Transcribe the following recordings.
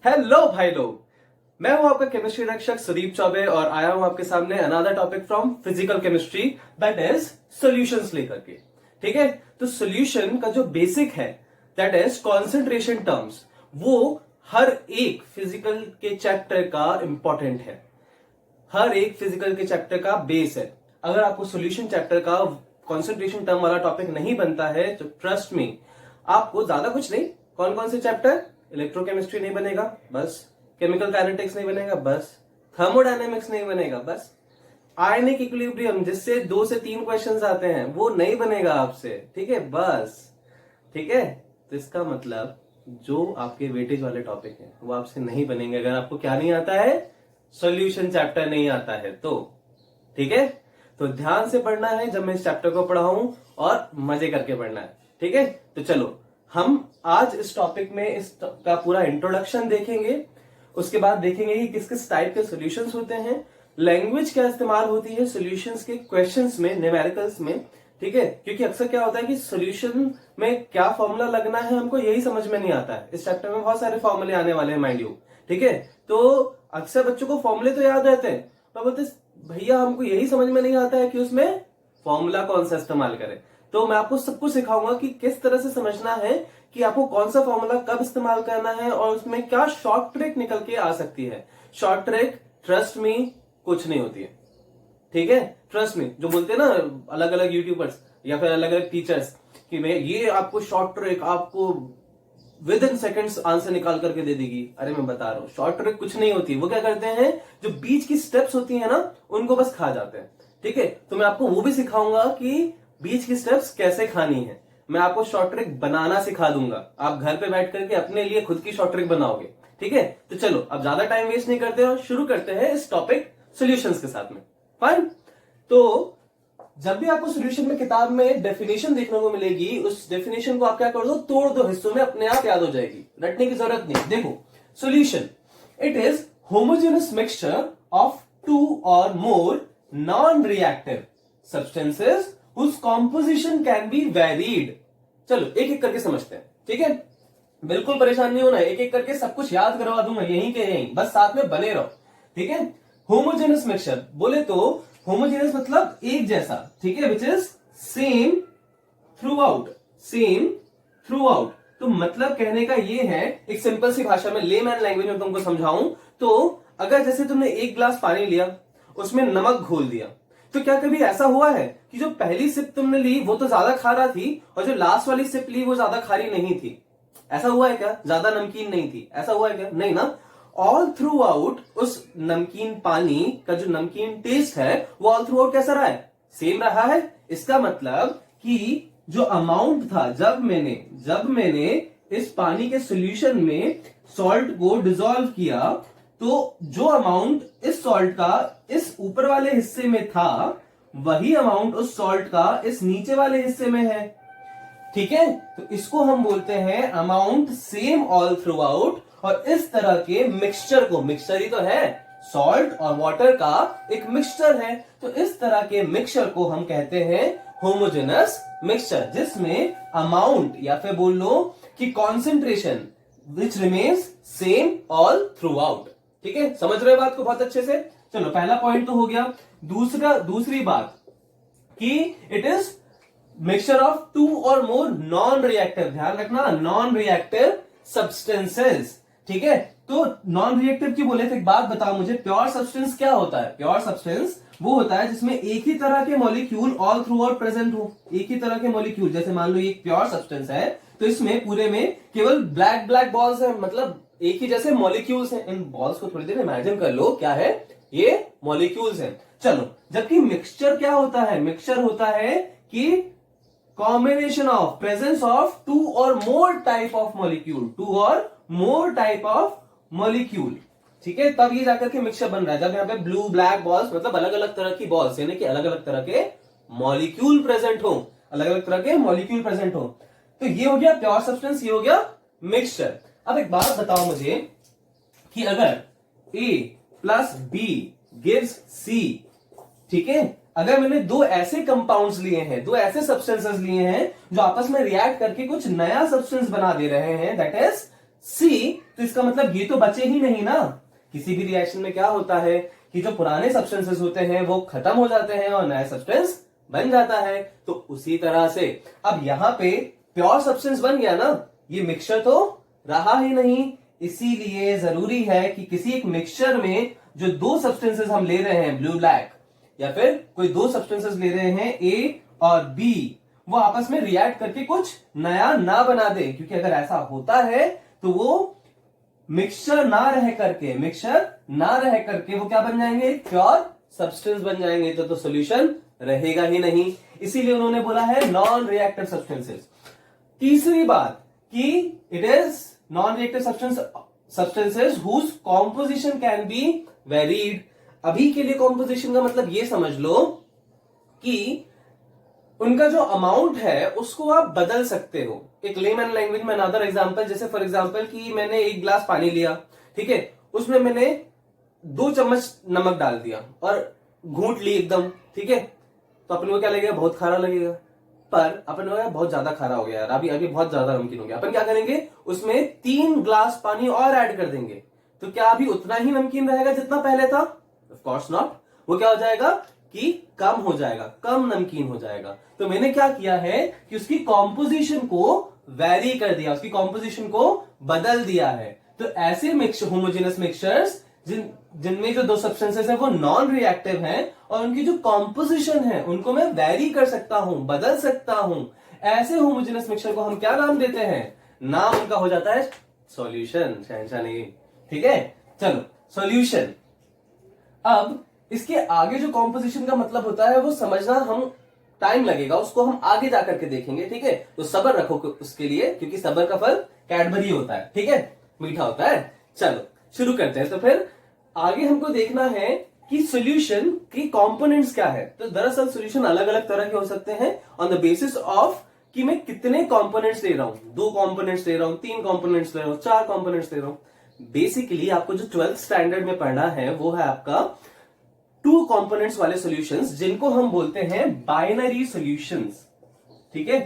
Hello भाई लोग, मैं हूं आपका केमिस्ट्री रक्षक सुदीप चौबे और आया हूं आपके सामने another topic from physical chemistry that is solutions लेकर के। ठीक है, तो सॉल्यूशन का जो बेसिक है दैट इज कॉन्सेंट्रेशन टर्म्स, वो हर एक फिजिकल के चैप्टर का इंपॉर्टेंट है, हर एक फिजिकल के चैप्टर का बेस है। अगर आपको सॉल्यूशन चैप्टर का कॉन्सेंट्रेशन टर्म वाला टॉपिक नहीं बनता है तो ट्रस्ट मी, आपको ज्यादा कुछ नहीं, कौन कौन से चैप्टर, इलेक्ट्रोकेमिस्ट्री नहीं बनेगा बस, केमिकल काइनेटिक्स नहीं बनेगा बस, थर्मोडायनेमिक्स नहीं बनेगा बस, आयनिक इक्विलिब्रियम जिससे 2 से 3 क्वेश्चंस आते हैं वो नहीं बनेगा आपसे। ठीक है बस, ठीक है। तो इसका मतलब जो आपके वेटेज वाले टॉपिक हैं वो आपसे नहीं बनेंगे अगर आपको क्या नहीं आता है, सॉल्यूशन चैप्टर नहीं आता है तो। ठीक है, तो ध्यान से पढ़ना है जब मैं इस चैप्टर को पढ़ाऊं और मजे करके पढ़ना है। ठीक है, तो चलो हम आज इस टॉपिक में इसका पूरा इंट्रोडक्शन देखेंगे, उसके बाद देखेंगे कि किस किस टाइप के सॉल्यूशंस होते हैं, लैंग्वेज क्या इस्तेमाल होती है सॉल्यूशंस के क्वेश्चंस में, न्यूमेरिकल्स में। ठीक है, क्योंकि अक्सर क्या होता है कि सॉल्यूशन में क्या फॉर्मूला लगना है हमको यही समझ में नहीं आता है। इस चैप्टर में बहुत सारे फॉर्मूले आने वाले हैं माइंड यू। ठीक है, तो अक्सर बच्चों को फॉर्मूले तो याद रहते हैं पर बोलते भैया हमको यही समझ में नहीं आता है कि उसमें फॉर्मूला कौन सा इस्तेमाल करें। तो मैं आपको सब कुछ सिखाऊंगा कि किस तरह से समझना है कि आपको कौन सा फॉर्मूला कब इस्तेमाल करना है और उसमें क्या शॉर्ट ट्रिक निकल के आ सकती है। शॉर्ट ट्रिक ट्रस्ट मी कुछ नहीं होती है। ठीक है, ट्रस्ट मी, जो बोलते हैं ना अलग अलग यूट्यूबर्स या फिर अलग अलग टीचर्स कि मैं ये आपको शॉर्ट ट्रिक आपको विद इन सेकेंड्स आंसर निकाल करके दे देगी, अरे मैं बता रहा हूं शॉर्ट ट्रिक कुछ नहीं होती। वो क्या करते हैं, जो बीच की स्टेप्स होती है ना उनको बस खा जाते हैं। ठीक है, तो मैं आपको वो भी सिखाऊंगा कि बीच की स्टेप्स कैसे खानी है। मैं आपको शॉर्ट ट्रिक बनाना सिखा दूंगा, आप घर पे बैठ करके अपने लिए खुद की शॉर्ट ट्रिक बनाओगे। ठीक है, तो चलो अब ज्यादा टाइम वेस्ट नहीं करते और शुरू करते हैं इस टॉपिक सॉल्यूशंस के साथ में। फाइन, तो जब भी आपको सॉल्यूशन में किताब में डेफिनेशन देखने को मिलेगी, उस डेफिनेशन को आप क्या कर दो, तोड़ दो हिस्सों में, अपने आप याद हो जाएगी, रटने की जरूरत नहीं। देखो solution, it is homogeneous mixture of 2 और more non reactive substances whose composition can be varied। चलो एक एक करके समझते हैं। ठीक है, बिल्कुल परेशान नहीं होना है, एक एक करके सब कुछ याद करवा दूंगा यहीं के यहीं, बस साथ में बने रहो। ठीक है, होमोजेनस मिक्सचर बोले तो होमोजेनस मतलब एक जैसा। ठीक है, which is same through out, same through out. तो मतलब कहने का ये है, एक सिंपल सी भाषा में लेमैन लैंग्वेज में तुमको समझाऊं तो अगर जैसे तुमने एक गिलास पानी लिया, उसमें नमक घोल दिया, तो क्या कभी ऐसा हुआ है कि जो पहली सिप तुमने ली वो तो ज्यादा खारा थी और जो लास्ट वाली सिप ली वो ज्यादा खारी नहीं थी? ऐसा हुआ है क्या? ज्यादा नमकीन नहीं थी, ऐसा हुआ है क्या? नहीं ना। ऑल थ्रू आउट उस नमकीन पानी का जो नमकीन टेस्ट है वो ऑल थ्रू आउट कैसा रहा है? सेम रहा है। इसका मतलब कि जो अमाउंट था, जब मैंने इस पानी के सॉल्यूशन में सॉल्ट को डिसॉल्व किया तो जो अमाउंट इस सॉल्ट का इस ऊपर वाले हिस्से में था वही अमाउंट उस सॉल्ट का इस नीचे वाले हिस्से में है। ठीक है, तो इसको हम बोलते हैं amount same all through out. और इस तरह के मिक्सचर को, मिक्सचर ही तो है, सॉल्ट और वाटर का एक मिक्सचर है, तो इस तरह के मिक्सचर को हम कहते हैं होमोजेनस मिक्सचर, जिसमें अमाउंट या फिर बोल लो कि concentration which remains same all through out. ठीक है, समझ रहे हो बात को बहुत अच्छे से? चलो पहला पॉइंट तो हो गया। दूसरी बात कि इट इज मिक्सचर ऑफ 2 और मोर नॉन रिएक्टिव, ध्यान रखना, नॉन रिएक्टिव सब्सटेंसेस। ठीक है, तो नॉन रिएक्टिव की बोले तो एक बात बताओ मुझे, प्योर सब्सटेंस क्या होता है? प्योर सब्सटेंस वो होता है जिसमें एक ही तरह के molecule all through out present हो। एक ही तरह के मॉलिक्यूल, जैसे मान लो एक प्योर सब्सटेंस है तो इसमें पूरे में केवल ब्लैक बॉल्स है, मतलब एक ही जैसे मॉलिक्यूल्स हैं। इन बॉल्स को थोड़ी देर इमेजिन कर लो, क्या है ये? मॉलिक्यूल्स हैं। चलो, जबकि मिक्सचर क्या होता है? मिक्सचर होता है कि कॉम्बिनेशन ऑफ, प्रेजेंस ऑफ 2 और मोर टाइप ऑफ मॉलिक्यूल, 2 और मोर टाइप ऑफ मॉलिक्यूल। ठीक है, तब ये जाकर के मिक्सचर बन रहा है। जब यहाँ पे ब्लू ब्लैक बॉल्स मतलब अलग अलग तरह की बॉल्स, यानी कि अलग अलग तरह के मॉलिक्यूल प्रेजेंट हो, अलग अलग तरह के मॉलिक्यूल प्रेजेंट हो, तो ये हो गया प्योर सब्सटेंस, ये हो गया मिक्सचर। अब एक बात बताओ मुझे कि अगर A plus B gives C, ठीक है, अगर मैंने 2 ऐसे कंपाउंड्स लिए हैं, 2 ऐसे सब्सटेंसेस लिए हैं जो आपस में रिएक्ट करके कुछ नया सब्सटेंस बना दे रहे हैं, दैट इज सी, तो इसका मतलब ये तो बचे ही नहीं ना। किसी भी रिएक्शन में क्या होता है कि जो पुराने सब्सटेंसेस होते हैं वो खत्म हो जाते हैं और नया सब्सटेंस बन जाता है। तो उसी तरह से अब यहां पे प्योर सब्सटेंस बन गया ना, ये मिक्सचर तो रहा ही नहीं। इसीलिए जरूरी है कि किसी एक मिक्सचर में जो दो सब्सटेंसेस हम ले रहे हैं, ब्लू ब्लैक, या फिर कोई दो सब्सटेंसेस ले रहे हैं ए और बी, वो आपस में रिएक्ट करके कुछ नया ना बना दे। क्योंकि अगर ऐसा होता है तो वो मिक्सचर ना रह करके वो क्या बन जाएंगे, प्योर सब्सटेंस बन जाएंगे। तो सॉल्यूशन रहेगा ही नहीं। इसीलिए उन्होंने बोला है नॉन रिएक्टिव सब्सटेंसेस। तीसरी बात कि it is non reactive substances whose composition can be varied. अभी के लिए कॉम्पोजिशन का मतलब ये समझ लो कि उनका जो अमाउंट है उसको आप बदल सकते हो। एक लेमन लैंग्वेज में अनदर एग्जांपल, जैसे फॉर एग्जांपल कि मैंने एक गिलास पानी लिया, ठीक है, उसमें मैंने 2 चम्मच नमक डाल दिया और घूंट ली एकदम, ठीक है, तो अपन को क्या लगेगा, बहुत खारा लगेगा। पर अपन को बहुत ज्यादा खारा हो गया यार, अभी बहुत ज्यादा नमकीन हो गया। अपन क्या करेंगे, उसमें 3 ग्लास पानी और ऐड कर देंगे। तो क्या अभी उतना ही नमकीन रहेगा जितना पहले था? Of course not. वो क्या हो जाएगा कि कम हो जाएगा, कम नमकीन हो जाएगा। तो मैंने क्या किया है कि उसकी कॉम्पोजिशन को वेरी कर दिया, उसकी कॉम्पोजिशन को बदल दिया है। तो ऐसे होमोजेनस मिक्सचर्स जिनमें जो दो सब्सटेंसेस है वो नॉन रिएक्टिव हैं और उनकी जो कॉम्पोजिशन है उनको मैं वेरी कर सकता हूं, बदल सकता हूं, ऐसे होमोजेनस मिक्सचर को हम क्या नाम देते हैं? नाम उनका हो जाता है सॉल्यूशन। शहंशाह नहीं, ठीक है। चलो सॉल्यूशन। अब इसके आगे जो कॉम्पोजिशन का मतलब होता है वो समझना हम टाइम लगेगा, उसको हम आगे जाकर के देखेंगे, ठीक है। तो सब्र रखो उसके लिए, क्योंकि सब्र का फल कैडबरी होता है, ठीक है, मीठा होता है। चलो शुरू करते हैं। तो फिर आगे हमको देखना है कि सॉल्यूशन की कंपोनेंट्स क्या है। तो दरअसल सॉल्यूशन अलग अलग तरह के हो सकते हैं ऑन द बेसिस ऑफ कि मैं कितने कंपोनेंट्स ले रहा हूं। 2 कंपोनेंट्स ले रहा हूं, 3 कंपोनेंट्स ले रहा हूं, 4 कंपोनेंट्स ले रहा हूं। बेसिकली आपको जो 12th स्टैंडर्ड में पढ़ना है वो है आपका 2 कंपोनेंट्स वाले सॉल्यूशंस, जिनको हम बोलते हैं बाइनरी सॉल्यूशंस, ठीक है।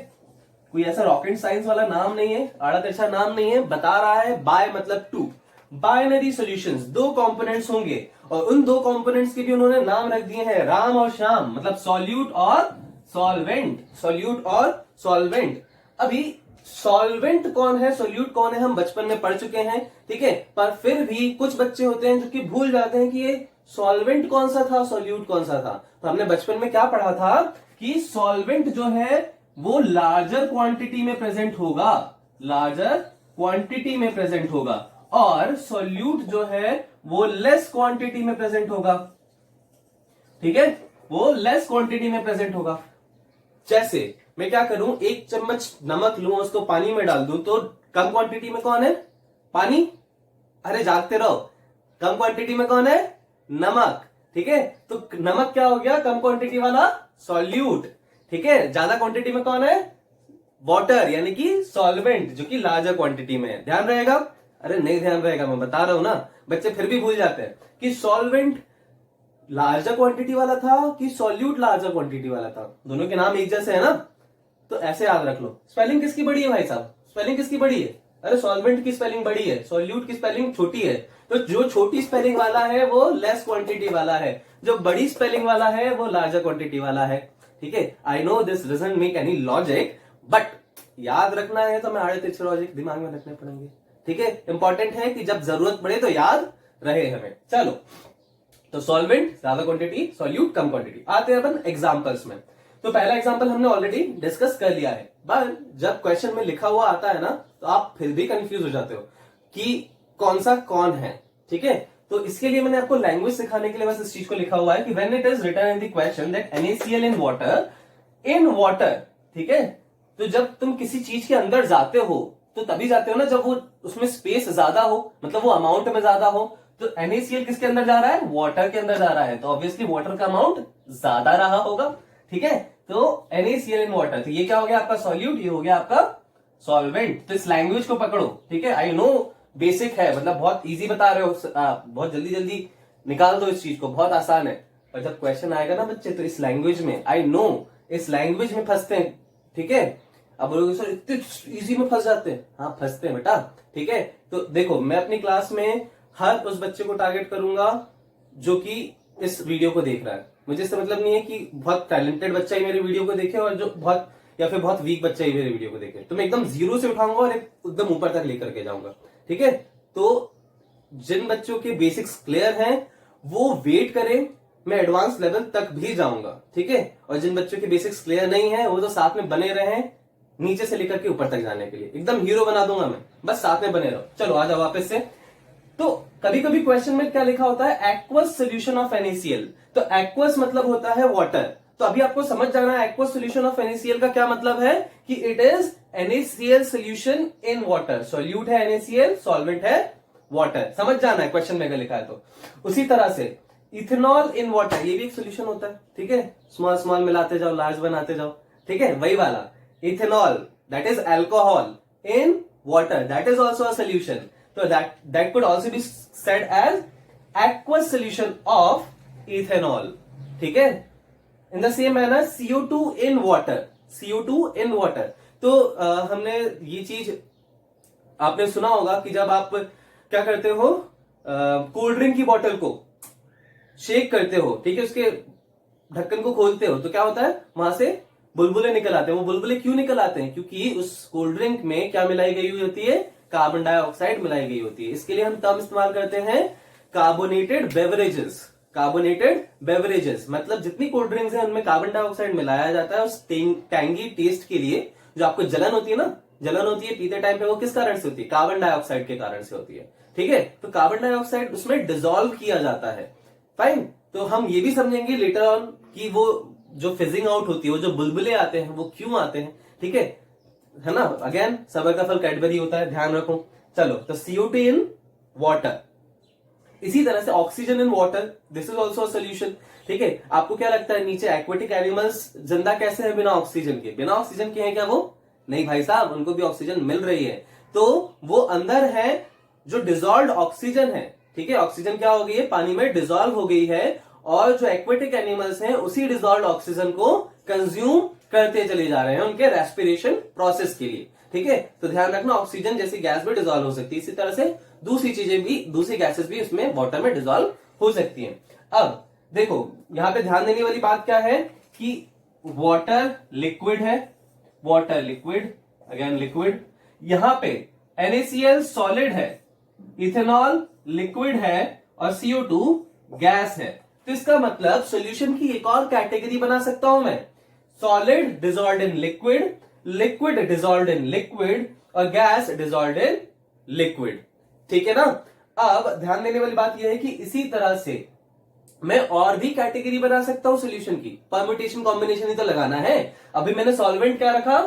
कोई ऐसा रॉकेट साइंस वाला नाम नहीं है, आड़ा तिरछा नाम नहीं है, बता रहा है बाय मतलब 2। बाइनरी सॉल्यूशंस, 2 कंपोनेंट्स होंगे और उन 2 कंपोनेंट्स के भी उन्होंने नाम रख दिए हैं राम और श्याम, मतलब सॉल्यूट और सॉल्वेंट, सॉल्यूट और सॉल्वेंट। अभी सॉल्वेंट कौन है, सॉल्यूट कौन है, हम बचपन में पढ़ चुके हैं, ठीक है। पर फिर भी कुछ बच्चे होते हैं जो कि भूल जाते हैं कि ये सॉल्वेंट कौन सा था, सॉल्यूट कौन सा था। तो हमने बचपन में क्या पढ़ा था कि सॉल्वेंट जो है वो लार्जर क्वांटिटी में प्रेजेंट होगा, लार्जर क्वांटिटी में प्रेजेंट होगा, और सॉल्यूट जो है वो लेस क्वांटिटी में प्रेजेंट होगा, ठीक है, वो लेस क्वांटिटी में प्रेजेंट होगा। जैसे मैं क्या करूं, 1 चम्मच नमक लूं, उसको पानी में डाल दूं, तो कम क्वांटिटी में कौन है, पानी। अरे जागते रहो, कम क्वांटिटी में कौन है, नमक, ठीक है। तो नमक क्या हो गया, कम क्वांटिटी वाला सॉल्यूट, ठीक है। ज्यादा क्वांटिटी में कौन है, वाटर, यानी कि सॉल्वेंट, जो कि लार्जर क्वांटिटी में है। ध्यान रहेगा? अरे नहीं ध्यान रहेगा, मैं बता रहा हूं ना, बच्चे फिर भी भूल जाते हैं कि सॉल्वेंट लार्जर क्वांटिटी वाला था कि सॉल्यूट लार्जर क्वांटिटी वाला था। दोनों के नाम एक जैसे है ना, तो ऐसे याद रख लो। स्पेलिंग किसकी बड़ी है भाई साहब, स्पेलिंग किसकी बड़ी है? अरे सॉल्वेंट की स्पेलिंग बड़ी है, सॉल्यूट की स्पेलिंग छोटी है। तो जो छोटी स्पेलिंग वाला है वो लेस क्वांटिटी वाला है, जो बड़ी स्पेलिंग वाला है वो लार्जर क्वांटिटी वाला है, ठीक है। I know this doesn't make any logic, but याद रखना है तो मैं आड़े तिरछे लॉजिक दिमाग में रखने पड़ेंगे, ठीक है। इंपॉर्टेंट है कि जब जरूरत पड़े तो याद रहे हमें। चलो, तो सॉल्वेंट ज्यादा क्वांटिटी, सॉल्यूट कम क्वांटिटी। आते हैं अपन एग्जांपल्स में। तो पहला एग्जांपल हमने ऑलरेडी डिस्कस कर लिया है, पर जब क्वेश्चन में लिखा हुआ आता है ना तो आप फिर भी कंफ्यूज हो जाते हो कि कौन सा कौन है, ठीक है। तो इसके लिए मैंने आपको लैंग्वेज सिखाने के लिए बस इस चीज को लिखा हुआ है कि when it is written in the question that NaCl in water, ठीक है। तो जब तुम किसी चीज के अंदर जाते हो तो तभी जाते हो ना जब वो उसमें स्पेस ज्यादा हो, मतलब वो अमाउंट में ज्यादा हो। तो NaCl किसके अंदर जा रहा है, वाटर के अंदर जा रहा है, तो ऑब्वियसली वाटर का अमाउंट ज्यादा रहा होगा, ठीक है। तो NaCl इन वाटर, तो ये क्या हो गया आपका सॉल्यूट, ये हो गया आपका सॉल्वेंट। तो इस लैंग्वेज को पकड़ो, ठीक है। आई नो बेसिक है, मतलब बहुत इजी बता रहे हो, बहुत जल्दी जल्दी निकाल दो इस चीज को, बहुत आसान है। पर जब क्वेश्चन आएगा ना बच्चे, तो इस लैंग्वेज में, आई नो इस लैंग्वेज में फंसते हैं, ठीक है। आप बोलोगे सर इतने इजी में फंस जाते हैं। हाँ फंसते हैं बेटा, ठीक है। तो देखो मैं अपनी क्लास में हर उस बच्चे को टारगेट करूंगा जो कि इस वीडियो को देख रहा है। मुझे इससे मतलब नहीं है कि बहुत टैलेंटेड बच्चा ही मेरे वीडियो को देखे और जो बहुत या फिर बहुत वीक बच्चा ही मेरे वीडियो को देखे। तो मैं एकदम जीरो से उठाऊंगा और एकदम ऊपर तक लेकर के जाऊंगा, ठीक है। तो जिन बच्चों के बेसिक्स क्लियर हैं वो वेट करें, मैं एडवांस लेवल तक भी जाऊंगा, ठीक है। और जिन बच्चों के बेसिक्स क्लियर नहीं है वो तो साथ में बने रहे नीचे से लेकर के ऊपर तक जाने के लिए। एकदम हीरो बना दूंगा मैं, बस साथ में बने रहो। चलो आ जाओ वापस से। तो कभी कभी क्वेश्चन में क्या लिखा होता है, एक्वस सोल्यूशन ऑफ NaCl। तो एक्वस मतलब होता है वाटर। तो अभी आपको समझ जाना है एक्वस सोल्यूशन ऑफ NaCl का क्या मतलब है कि it is NaCl solution in water. Solute है NaCl, सॉल्वेंट है वाटर। समझ जाना है क्वेश्चन में अगर लिखा है तो। उसी तरह से इथेनॉल इन वाटर, ये भी एक सोल्यूशन होता है, ठीक है। स्मॉल स्मॉल मिलाते जाओ, लार्ज बनाते जाओ, ठीक है। वही वाला ethanol, that is alcohol in water, that is also a solution. So that could also be said as aqueous solution of ethanol, ठीक है। In the same manner CO2 in water, CO2 in water। तो हमने ये चीज आपने सुना होगा कि जब आप क्या करते हो, कोल्ड ड्रिंक की बोतल को शेक करते हो, ठीक है, उसके ढक्कन को खोलते हो तो क्या होता है, वहां से बुलबुले निकल आते हैं। वो बुलबुले क्यों निकल आते हैं, क्योंकि उस कोल्ड ड्रिंक में क्या मिलाई गई हुई होती है, कार्बन डाइऑक्साइड मिलाई गई होती है। इसके लिए हम टर्म इस्तेमाल करते हैं कार्बोनेटेड बेवरेजेस। कार्बोनेटेड बेवरेजेस मतलब जितनी कोल्ड ड्रिंक्स हैं उनमें कार्बन डाइऑक्साइड मिलाया जाता है उस टैंगी टेस्ट के लिए। जो आपको जलन होती है ना, जलन होती है पीते टाइम पे, वो किस कारण से होती है, कार्बन डाइऑक्साइड के कारण से होती है, ठीक है। तो कार्बन डाइऑक्साइड उसमें डिसॉल्व किया जाता है, फाइन। तो हम ये भी समझेंगे लेटर ऑन कि वो जो फिजिंग आउट होती है, वो जो बुलबुले आते हैं वो क्यों आते हैं, ठीक है ना। अगेन सबर का फल कैडबरी होता है, ध्यान रखो। चलो तो CO2 इन वाटर, इसी तरह से oxygen in water, this is also a solution, ठीक है। आपको क्या लगता है नीचे एक्वेटिक एनिमल्स जिंदा कैसे है बिना ऑक्सीजन के, बिना ऑक्सीजन के हैं क्या वो, नहीं भाई साहब, उनको भी ऑक्सीजन मिल रही है। तो वो अंदर है जो डिजॉल्व ऑक्सीजन है, ठीक है। ऑक्सीजन क्या हो गई है, पानी में डिजॉल्व हो गई है, और जो एक्वेटिक एनिमल्स हैं उसी डिजॉल्व ऑक्सीजन को कंज्यूम करते चले जा रहे हैं उनके रेस्पिरेशन प्रोसेस के लिए, ठीक है। तो ध्यान रखना ऑक्सीजन जैसी गैस भी डिजॉल्व हो सकती है, इसी तरह से दूसरी चीजें भी, दूसरी गैसेस भी उसमें वाटर में डिजॉल्व हो सकती हैं। अब देखो यहां पे ध्यान देने वाली बात क्या है कि वाटर लिक्विड है, वाटर लिक्विड, अगेन लिक्विड। यहां पे NaCl सॉलिड है, इथेनॉल लिक्विड है और CO2 गैस है। तो इसका मतलब सॉल्यूशन की एक और कैटेगरी बना सकता हूं मैं, solid dissolved in liquid, liquid dissolved in liquid और गैस डिजॉल्व्ड इन लिक्विड, ठीक है ना। अब ध्यान देने वाली बात यह है कि इसी तरह से मैं और भी कैटेगरी बना सकता हूं सॉल्यूशन की, परम्यूटेशन कॉम्बिनेशन ही तो लगाना है। अभी मैंने सॉल्वेंट क्या रखा,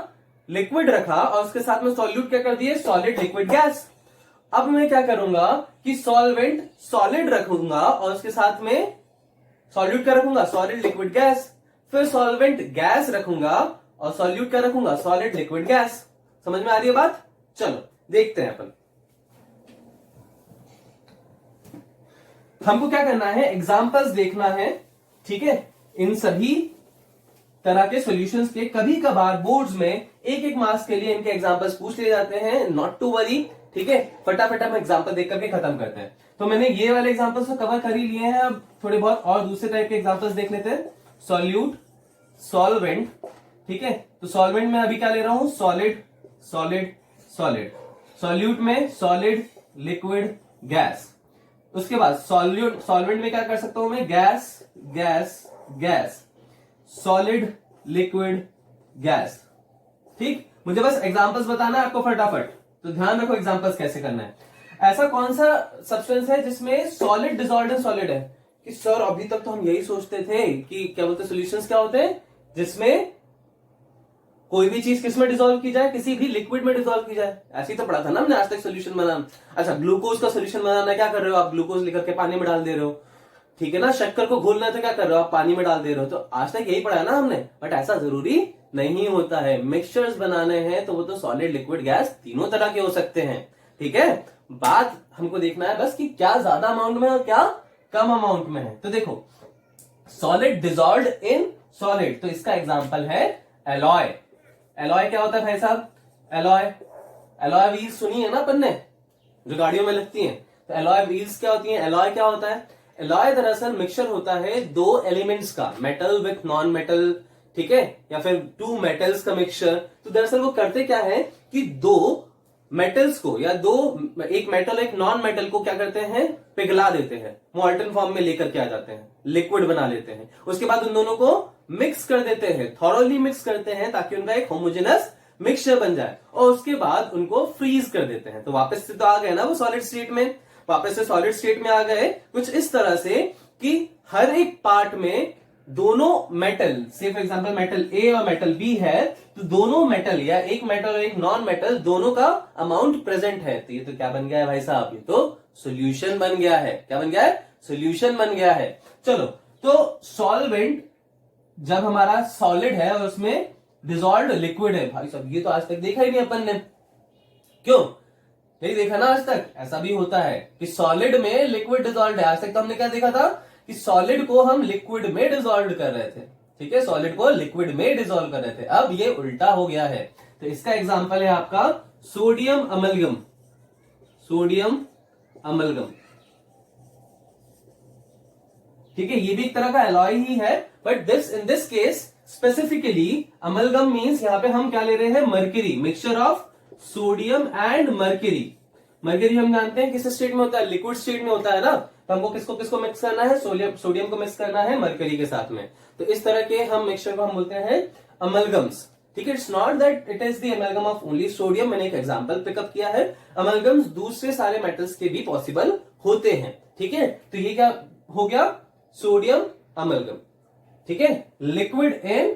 लिक्विड रखा, और उसके साथ में सॉल्यूट क्या कर दिए, सॉलिड लिक्विड गैस। अब मैं क्या करूंगा कि सॉल्वेंट सॉलिड रखूंगा और उसके साथ में सॉल्यूट क्या रखूंगा, सॉलिड लिक्विड गैस। फिर सॉल्वेंट गैस रखूंगा और सॉल्यूट क्या रखूंगा, सॉलिड लिक्विड गैस। समझ में आ रही है बात। चलो देखते हैं अपन, हमको क्या करना है, एग्जांपल्स देखना है, ठीक है। इन सभी तरह के सॉल्यूशंस के कभी कभार बोर्ड्स में एक एक मार्क्स के लिए इनके एग्जांपल्स पूछ लिए जाते हैं, नॉट टू वरी, ठीक है। फटाफट हम एग्जांपल देख करके खत्म करते हैं। तो मैंने ये वाले एग्जांपल्स तो कवर कर ही लिए हैं, अब थोड़े बहुत और दूसरे टाइप के एग्जांपल्स देख लेते हैं। सॉल्यूट, सॉल्वेंट, ठीक है। तो सॉल्वेंट में अभी क्या ले रहा हूं, सॉलिड, सॉलिड, सॉलिड। सॉल्यूट में सॉलिड, लिक्विड, गैस। उसके बाद सॉल्वेंट में क्या कर सकता हूं मैं, gas, gas, gas, solid, liquid, gas, ठीक। मुझे बस एग्जांपल्स बताना है आपको फटाफट, तो ध्यान रखो एग्जांपल्स कैसे करना है। ऐसा कौन सा सब्सटेंस है जिसमें सॉलिड डिसॉल्व्ड इन सॉलिड है, कि सर अभी तक तो हम यही सोचते थे कि क्या बोलते सॉल्यूशंस क्या होते हैं जिसमें कोई भी चीज किसमें डिसॉल्व की जाए, किसी भी लिक्विड में डिसॉल्व की जाए। ऐसे ही तो पढ़ा था ना हमने आज तक सॉल्यूशन बनाना। अच्छा ग्लूकोज का सॉल्यूशन बनाना क्या कर रहे हो आप, ग्लूकोज लेकर के पानी में डाल दे रहे हो, ठीक है ना। शक्कर को घोलना तो क्या कर रहे हो आप, पानी में डाल दे रहे हो। तो आज तक यही पढ़ा है ना हमने, बट ऐसा जरूरी नहीं होता है। मिक्सचर्स बनाने हैं तो वो तो सॉलिड, लिक्विड, गैस तीनों तरह के हो सकते हैं, ठीक है। बात हमको देखना है बस कि क्या ज्यादा अमाउंट में और क्या कम अमाउंट में है। तो देखो सॉलिड डिसॉल्व्ड इन सॉलिड, तो इसका एग्जांपल है एलॉय, एलॉय क्या होता है भाई साहब? एलॉय, एलॉय व्हील्स सुनी है ना अपन ने, जो गाड़ियों में लगती हैं। तो एलॉय व्हील्स क्या होती हैं? एलॉय क्या होता है? एलॉय दरअसल मिक्सचर होता है दो एलिमेंट्स का, मेटल विथ नॉन मेटल, ठीक है, या फिर टू मेटल्स का मिक्सचर। तो दरअसल वो करते क्या है कि दो मेटल्स को या दो, एक मेटल एक नॉन मेटल को क्या करते हैं? पिघला देते हैं, मोल्टन फॉर्म में लेकर के आ जाते हैं, लिक्विड बना लेते हैं। उसके बाद उन दोनों को मिक्स कर देते हैं, थॉरोली मिक्स करते हैं ताकि उनका एक होमोजेनस मिक्सचर बन जाए, और उसके बाद उनको फ्रीज कर देते हैं। तो वापस से तो आ गए ना वो सॉलिड स्टेट में, वापस से सॉलिड स्टेट में आ गए कुछ इस तरह से कि हर एक पार्ट में दोनों मेटल, से फॉर एग्जांपल मेटल ए और मेटल बी है, तो दोनों मेटल या एक मेटल और एक नॉन मेटल दोनों का अमाउंट प्रेजेंट है। तो ये तो क्या बन गया है भाई साहब? ये तो सॉल्यूशन बन गया है। क्या बन गया है? सॉल्यूशन बन गया है। चलो, तो सॉल्वेंट जब हमारा सॉलिड है और उसमें डिसॉल्व्ड लिक्विड है, भाई साहब ये तो आज तक देखा ही नहीं अपन ने, क्यों नहीं देखा ना आज तक? ऐसा भी होता है कि सॉलिड में लिक्विड डिसॉल्व्ड है। आज तक तो हमने क्या देखा था कि सॉलिड को हम लिक्विड में डिसॉल्व कर रहे थे, ठीक है, सॉलिड को लिक्विड में डिसॉल्व कर रहे थे। अब ये उल्टा हो गया है। तो इसका एग्जांपल है आपका सोडियम अमलगम, सोडियम अमलगम, ठीक है, ये भी एक तरह का एलॉय ही है, but this in this case specifically amalgam means यहां पे हम क्या ले रहे हैं? Mercury, mixture of sodium and mercury. Mercury हम जानते हैं किस स्टेट में होता है? लिक्विड स्टेट में होता है ना। तो हमको किसको किसको मिक्स करना है? सोडियम को मिक्स करना है मर्क्यूरी के साथ में। तो इस तरह के हम मिक्सचर को हम बोलते हैं अमलगम्स, ठीक है। It's not that it is the amalgam of only sodium, मैंने एक एग्जांपल पिकअप किया है। अमलगम्स दूसरे सारे मेटल्स के भी पॉसिबल होते हैं, ठीक है। तो ये क्या हो गया? सोडियम अमलगम, ठीक है। Liquid in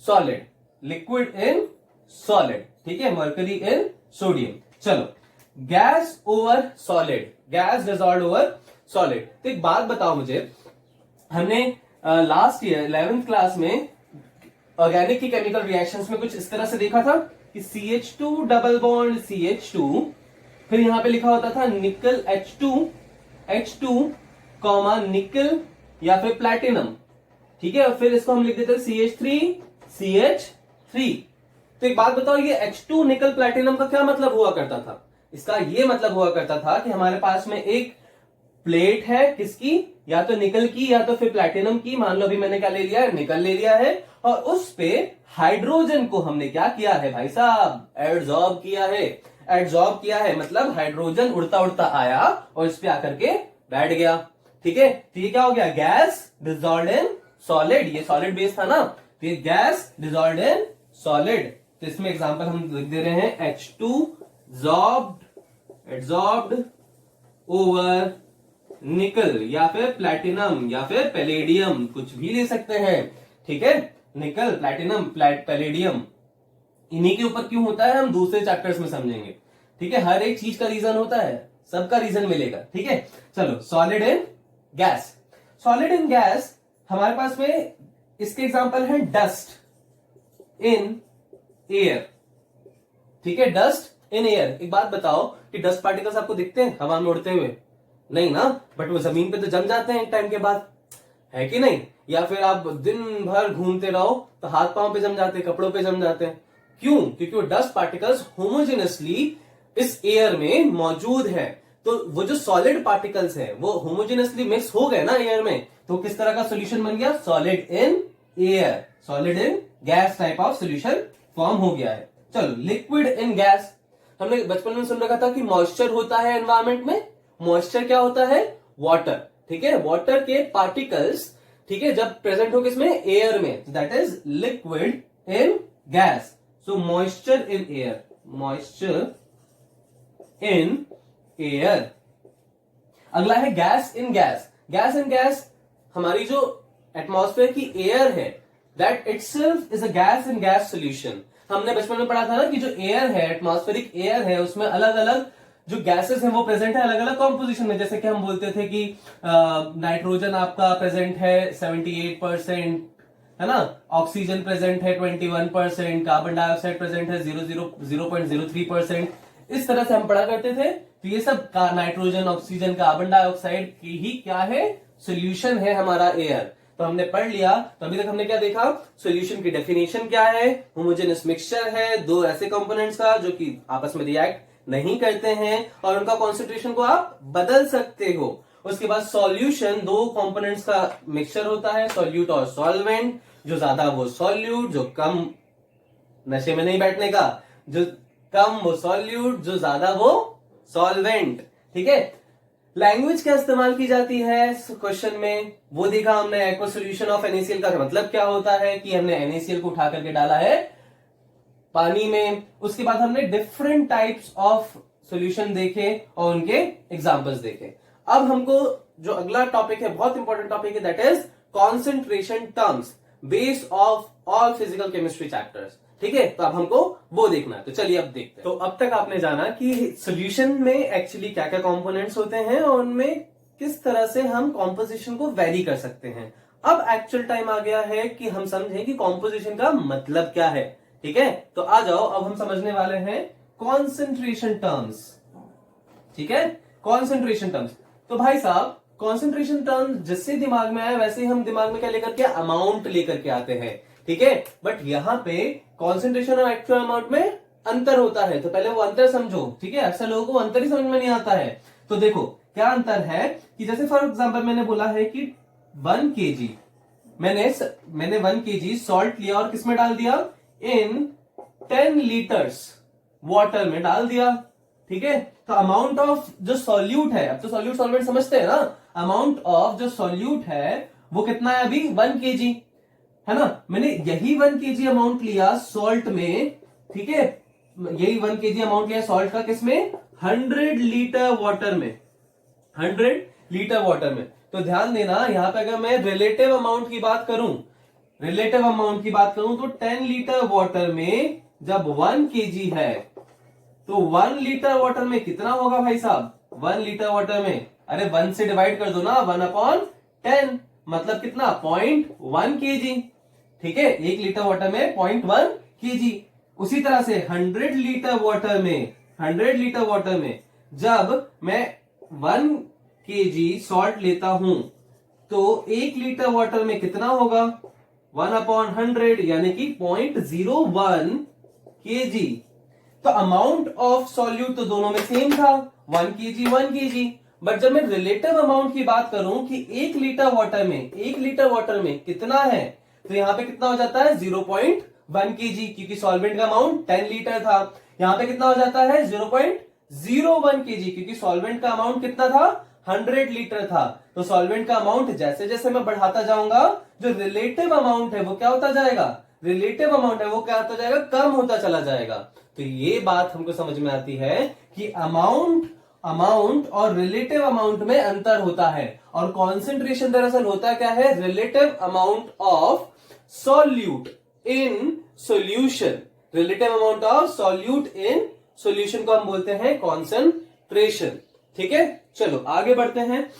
solid, liquid in solid, ठीक है, मर्करी इन सोडियम। चलो, gas over solid, gas dissolved over solid. तो एक बात बताओ मुझे, हमने लास्ट ईयर 11th क्लास में ऑर्गेनिक की केमिकल रिएक्शंस में कुछ इस तरह से देखा था कि CH2 डबल बॉन्ड CH2, फिर यहां पे लिखा होता था निकल H2 कॉमा निकल या फिर प्लैटिनम, ठीक है, और फिर इसको हम लिख देते हैं CH3 तो एक बात बताओ, ये H2 निकल प्लैटिनम का क्या मतलब हुआ करता था? इसका ये मतलब हुआ करता था कि हमारे पास में एक प्लेट है, किसकी? या तो निकल की या तो फिर प्लैटिनम की। मान लो अभी मैंने क्या ले लिया है? निकल ले लिया है, और उस पे हाइड्रोजन को हमने क्या किया है भाई साहब? एडजॉर्ब किया है। एडजॉर्ब किया है मतलब हाइड्रोजन उड़ता उड़ता आया और इस पे आकर के बैठ गया, ठीक है। तो ये क्या हो गया? Gas dissolved in solid. ये सॉलिड बेस था ना, तो ये गैस डिसॉल्व्ड इन सॉलिड। तो इसमें एग्जांपल हम लिख दे रहे हैं H2 एडजॉर्ब्ड ओवर निकल या फिर प्लैटिनम या फिर पैलेडियम, कुछ भी ले सकते हैं, ठीक है। निकल, प्लैटिनम, पैलेडियम, इन्हीं के ऊपर क्यों होता है हम दूसरे चैप्टर्स में समझेंगे, ठीक है। हर एक चीज का रीजन होता है, सबका रीजन मिलेगा, ठीक है। चलो, solid in gas, solid in gas हमारे पास में इसके एग्जांपल है डस्ट इन एयर, ठीक है, डस्ट इन एयर। एक बात बताओ कि डस्ट पार्टिकल्स आपको दिखते हैं हवा में उड़ते हुए? नहीं ना, बट वो जमीन पे तो जम जाते हैं एक टाइम के बाद, है कि नहीं? या फिर आप दिन भर घूमते रहो तो हाथ पांव पे जम जाते हैं, कपड़ों पे जम जाते हैं। क्यों? क्योंकि वो डस्ट पार्टिकल्स होमोजेनसली इस एयर में मौजूद है। तो वो जो सॉलिड पार्टिकल्स है वो होमोजेनसली मिक्स हो गए ना एयर में, तो किस तरह का सोल्यूशन बन गया? Solid in air, solid in gas type of solution form हो गया है। चलो, लिक्विड इन गैस, हमने बचपन में सुन रखा था कि मॉइस्चर होता है एनवायरमेंट में। मॉइस्चर क्या होता है? वाटर, ठीक है, वाटर के पार्टिकल्स, ठीक है, जब प्रेजेंट हो किसमें? एयर में, that is liquid in gas. So moisture in air, moisture in air. अगला है gas in gas. Gas in gas हमारी जो एटमॉस्फेयर की एयर है, that itself is a gas in gas solution. हमने बचपन में पढ़ा था ना कि जो एयर है, एटमॉस्फेरिक एयर है, उसमें अलग अलग जो गैसेस हैं वो प्रेजेंट है अलग अलग कॉम्पोजिशन में। जैसे कि हम बोलते थे कि नाइट्रोजन आपका प्रेजेंट है 78%, है ना, ऑक्सीजन प्रेजेंट है 21%, कार्बन डाइऑक्साइड प्रेजेंट है 0.03%। इस तरह से हम पढ़ा करते थे। तो ये सब नाइट्रोजन, ऑक्सीजन, कार्बन डाइऑक्साइड की ही क्या है? सोल्यूशन है हमारा एयर। तो हमने पढ़ लिया। तो अभी तक हमने क्या देखा, सॉल्यूशन की डेफिनेशन क्या है, होमोजेनियस मिक्सचर है दो ऐसे कंपोनेंट्स का जो कि आपस में रिएक्ट नहीं करते हैं और उनका कॉन्सेंट्रेशन को आप बदल सकते हो। उसके बाद सॉल्यूशन दो कंपोनेंट्स का मिक्सचर होता है, सॉल्यूट और सॉल्वेंट। जो ज्यादा वो सॉल्यूट, जो कम, नशे में नहीं बैठने का, जो कम वो सॉल्यूट, जो ज्यादा वो सॉल्वेंट। ठीक है। लैंग्वेज क्या इस्तेमाल की जाती है क्वेश्चन में, वो देखा हमने। एक्वा सोल्यूशन ऑफ NaCl का मतलब क्या होता है कि हमने NaCl को उठा करके डाला है पानी में। उसके बाद हमने डिफरेंट टाइप्स ऑफ सॉल्यूशन देखे और उनके एग्जांपल्स देखे। अब हमको जो अगला टॉपिक है, बहुत इंपॉर्टेंट टॉपिक है, that is concentration terms base of all physical chemistry chapters. ठीक है, तो अब हमको वो देखना है। तो चलिए अब देखते हैं। तो अब तक आपने जाना कि सॉल्यूशन में एक्चुअली क्या क्या कंपोनेंट्स होते हैं और उनमें किस तरह से हम कॉम्पोजिशन को वेरी कर सकते हैं। अब एक्चुअल टाइम आ गया है कि हम समझें कि कॉम्पोजिशन का मतलब क्या है। ठीक है, तो आ जाओ, अब हम समझने वाले हैं कॉन्सेंट्रेशन टर्म्स। ठीक है, कॉन्सेंट्रेशन टर्म्स। तो भाई साहब, कॉन्सेंट्रेशन टर्म्स जिससे दिमाग में आए वैसे ही हम दिमाग में क्या लेकर के, अमाउंट लेकर के आते हैं। ठीक है, बट यहां पे कॉन्सेंट्रेशन और एक्चुअल अमाउंट में अंतर होता है, तो पहले वो अंतर समझो। ठीक है, अक्सर लोगों को अंतर ही समझ में नहीं आता है। तो देखो क्या अंतर है कि जैसे फॉर एग्जांपल मैंने बोला है कि 1 kg, मैंने 1 kg सॉल्ट लिया और किसमें डाल दिया, इन 10 लीटर्स वाटर में डाल दिया। ठीक है, तो अमाउंट ऑफ जो सॉल्यूट है, अब तो सॉल्यूट सॉल्वेंट समझते हैं ना, अमाउंट ऑफ जो सॉल्यूट है वो कितना है अभी, 1 kg है ना। मैंने यही 1 kg अमाउंट लिया सॉल्ट में। ठीक है, यही 1 kg अमाउंट लिया सॉल्ट का, किसमें, 100 लीटर वाटर में, 100 लीटर वाटर में। तो ध्यान देना, यहां पे अगर मैं रिलेटिव अमाउंट की बात करूं, रिलेटिव अमाउंट की बात करूं तो 10 लीटर वाटर में जब 1 kg है तो 1 लीटर वाटर में कितना होगा भाई साहब, 1 लीटर वाटर में, अरे 1 से डिवाइड कर दो ना, 1/10, मतलब कितना, 0.1 kg। ठीक है, 1 लीटर वाटर में 0.1 kg। उसी तरह से 100 लीटर वाटर में, 100 लीटर वाटर में जब मैं 1 kg सॉल्ट लेता हूं तो 1 लीटर वाटर में कितना होगा, 1/100 यानी कि 0.01 kg। तो अमाउंट ऑफ सॉल्यूट तो दोनों में सेम था, 1 kg 1 kg। बट जब मैं रिलेटिव अमाउंट की बात करूं कि 1 लीटर वाटर में, 1 लीटर वाटर में कितना है, तो यहां पे कितना हो जाता है 0.1 kg, क्योंकि सॉल्वेंट का अमाउंट 10 लीटर था। यहां पे कितना हो जाता है 0.01 kg, क्योंकि सॉल्वेंट का अमाउंट कितना था, 100 लीटर था। तो सॉल्वेंट का अमाउंट जैसे जैसे मैं बढ़ाता जाऊंगा, जो रिलेटिव अमाउंट है वो क्या होता जाएगा, रिलेटिव अमाउंट है वो क्या होता जाएगा, कम होता चला जाएगा। तो ये बात हमको समझ में आती है कि अमाउंट और रिलेटिव अमाउंट में अंतर होता है। और कॉन्सेंट्रेशन दरअसल होता क्या है, relative amount of solute in solution, relative amount of solute in solution को हम बोलते हैं कॉन्सेंट्रेशन। ठीक है, चलो आगे बढ़ते हैं